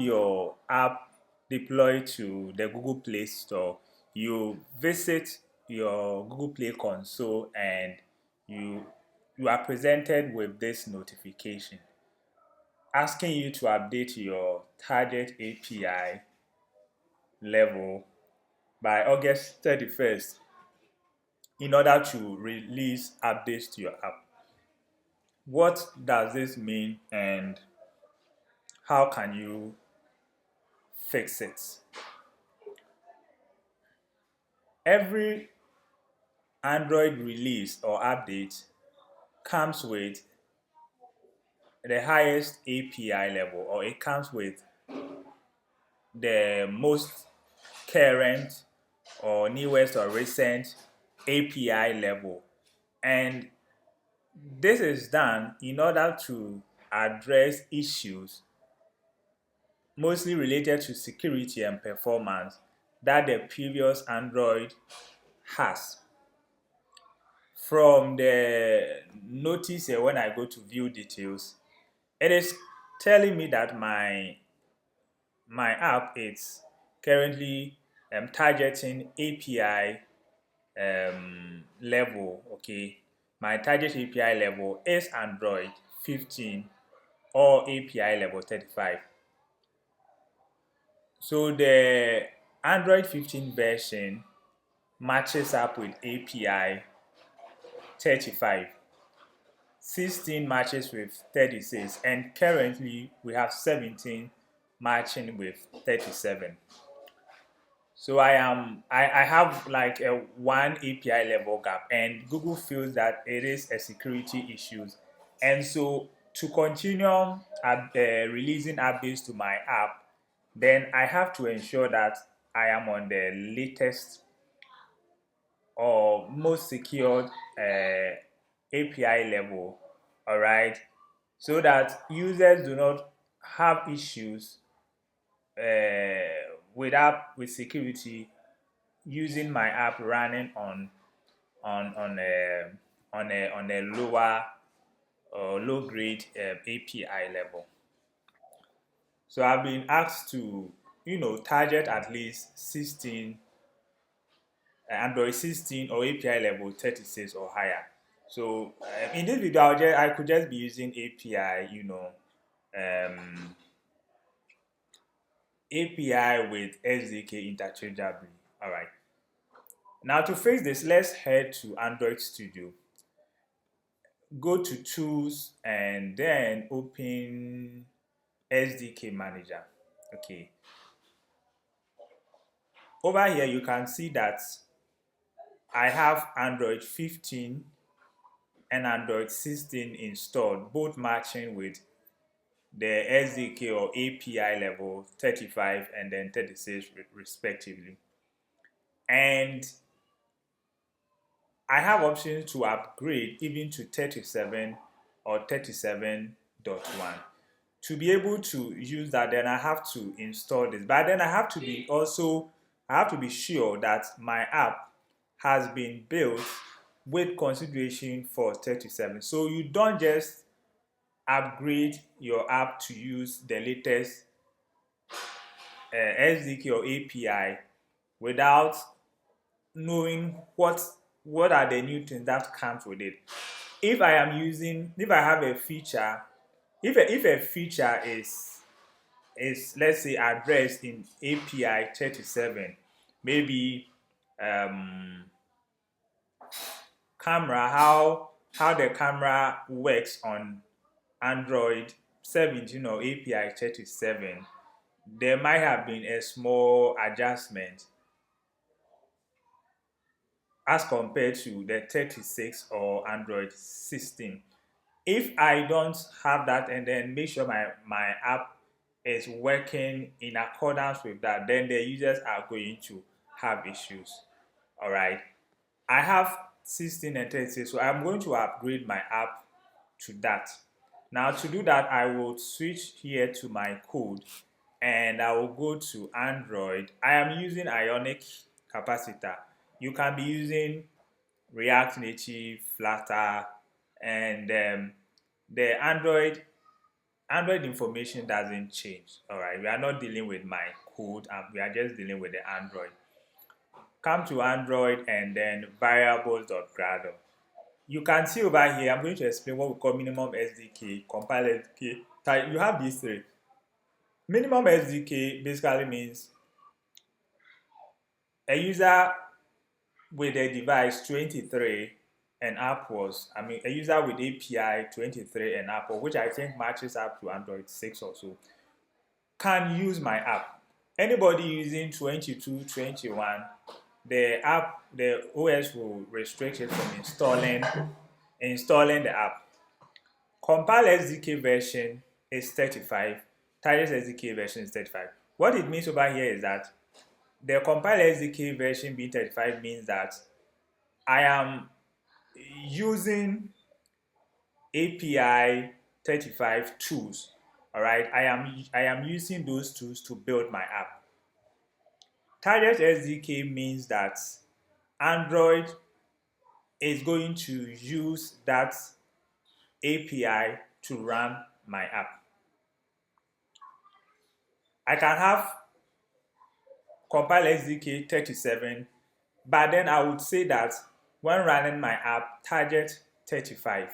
your app deployed to the Google Play Store, you visit your Google Play console and you you are presented with this notification asking you to update your target API level by August 31st in order to release updates to your app. What does this mean and how can you fix it? Every Android release or update comes with the highest API level, or it comes with the most current or newest or recent API level. And this is done in order to address issues mostly related to security and performance that the previous Android has. From the notice here, when I go to view details, it is telling me that my app is currently targeting API level. Okay, my target API level is Android 15 or API level 35. So the Android 15 version matches up with API 35. 16 matches with 36, and currently we have 17 matching with 37. So I have like a one API level gap, and Google feels that it is a security issue, and so to continue releasing updates to my app, then I have to ensure that I am on the latest or most secured API level, all right, so that users do not have issues with security using my app running on a lower or low grade API level. So I've been asked to target at least 16 Android 16 or API level 36 or higher. So in this video, I could just be using API with SDK interchangeably. All right. Now to fix this, let's head to Android Studio. Go to Tools and then open SDK Manager. Okay. Over here, you can see that I have Android 15 and Android 16 installed, both matching with the SDK or API level 35 and then 36 respectively. And I have options to upgrade even to 37 or 37.1. To be able to use that, then I have to install this. But then I have to be sure that my app has been built with consideration for 37. So you don't just upgrade your app to use the latest SDK or API without knowing what are the new things that comes with it. If I have a feature, if a feature is let's say addressed in API 37, maybe camera, how the camera works on Android 17 or API 37, there might have been a small adjustment as compared to the 36 or Android 16. If I don't have that and then make sure my app is working in accordance with that, then the users are going to have issues. All right. I have 16 and 36, so I'm going to upgrade my app to that. Now to do that, I will switch here to my code and I will go to Android. I am using Ionic capacitor. You can be using React Native, Flutter, and the Android Android information doesn't change. All right, we are not dealing with my code, and we are just dealing with the Android. Come to Android and then variables.gradle. You can see over here, I'm going to explain what we call minimum SDK, compile SDK. You have these three. Minimum SDK basically means a user with a device 23 and upwards, a user with API 23 and upwards, which I think matches up to Android 6 or so, can use my app. Anybody using 22, 21, the OS will restrict it from installing the app. CompileSdkVersion is 35, targetSdkVersion is 35. What it means over here is that the compileSdkVersion being 35 means that I am using API 35 tools. All right, I am using those tools to build my app. Target SDK means that Android is going to use that API to run my app. I can have compile SDK 37, but then I would say that when running my app, target 35,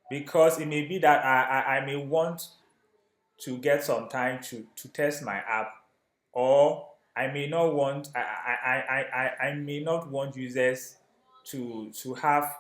because it may be that I may want to get some time to test my app, or I may not want I may not want users to have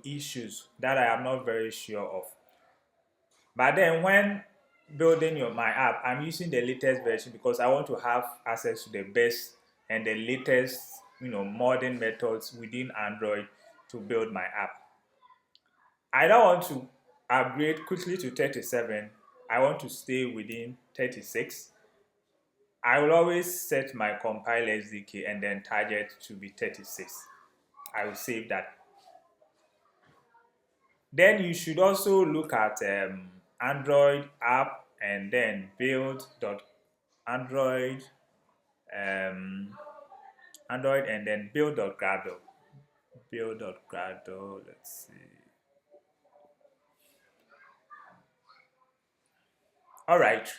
issues that I am not very sure of. But then when building my app, I'm using the latest version because I want to have access to the best and the latest modern methods within Android to build my app. I don't want to upgrade quickly to 37. I want to stay within 36. I will always set my compile SDK and then target to be 36. I will save that. Then you should also look at Android app and then build.android Android and then build.gradle. Build.gradle, let's see. All right,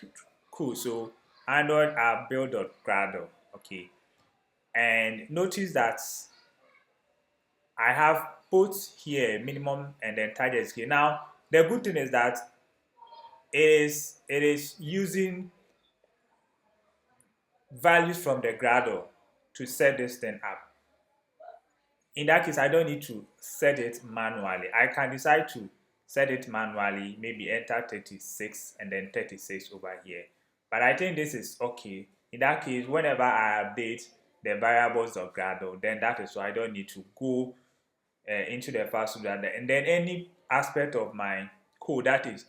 cool. So Android app build.gradle. Okay. And notice that I have both here minimum and then target here. Now the good thing is that it is using values from the Gradle to set this thing up. In that case, I don't need to set it manually. I can decide to set it manually, maybe enter 36 and then 36 over here. But I think this is okay. In that case, whenever I update the variables of Gradle, then that is why I don't need to go into the fast food and then any aspect of my code that is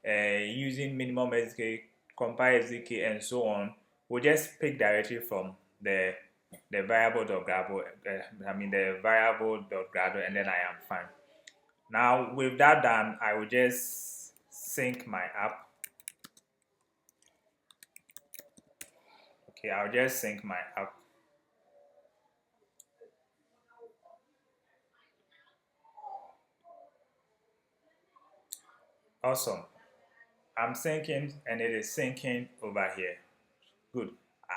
using minimum SDK, compile SDK, and so on will just pick directly from the variable.gradle, the variable.gradle, and then I am fine. Now with that done, I will just sync my app. Okay, I'll just sync my app. Awesome. I'm syncing and it is syncing over here. Good.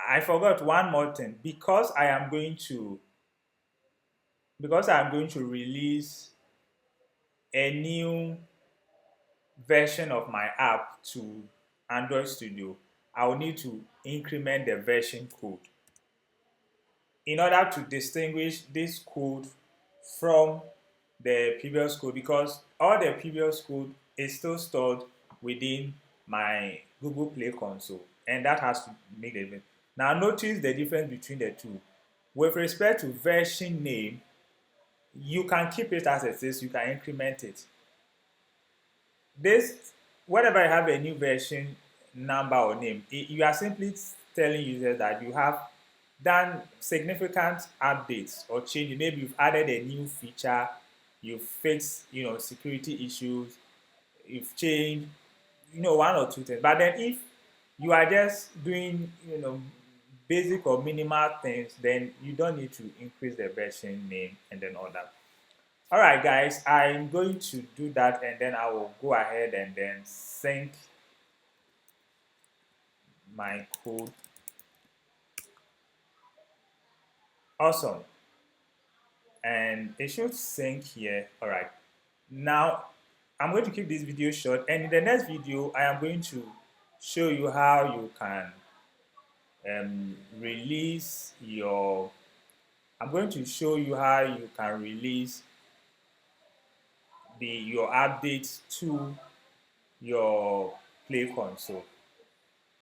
I forgot one more thing. Because I'm going to release a new version of my app to Android Studio, I will need to increment the version code in order to distinguish this code from the previous code, because all the previous code is still stored within my Google Play console, and that has to make the difference. Now notice the difference between the two. With respect to version name, you can keep it as it is, you can increment it. This, whenever you have a new version number or name, you are simply telling users that you have done significant updates or changes. Maybe you've added a new feature, you've fixed security issues, you've changed one or two things. But then if you are just doing basic or minimal things, then you don't need to increase the version name and then all that. All right, guys, I'm going to do that, and then I will go ahead and then sync my code. Awesome. And it should sync here. All right. Now, I'm going to keep this video short, and in the next video, I am going to show you how you can release your. I'm going to show you how you can release your updates to your Play console.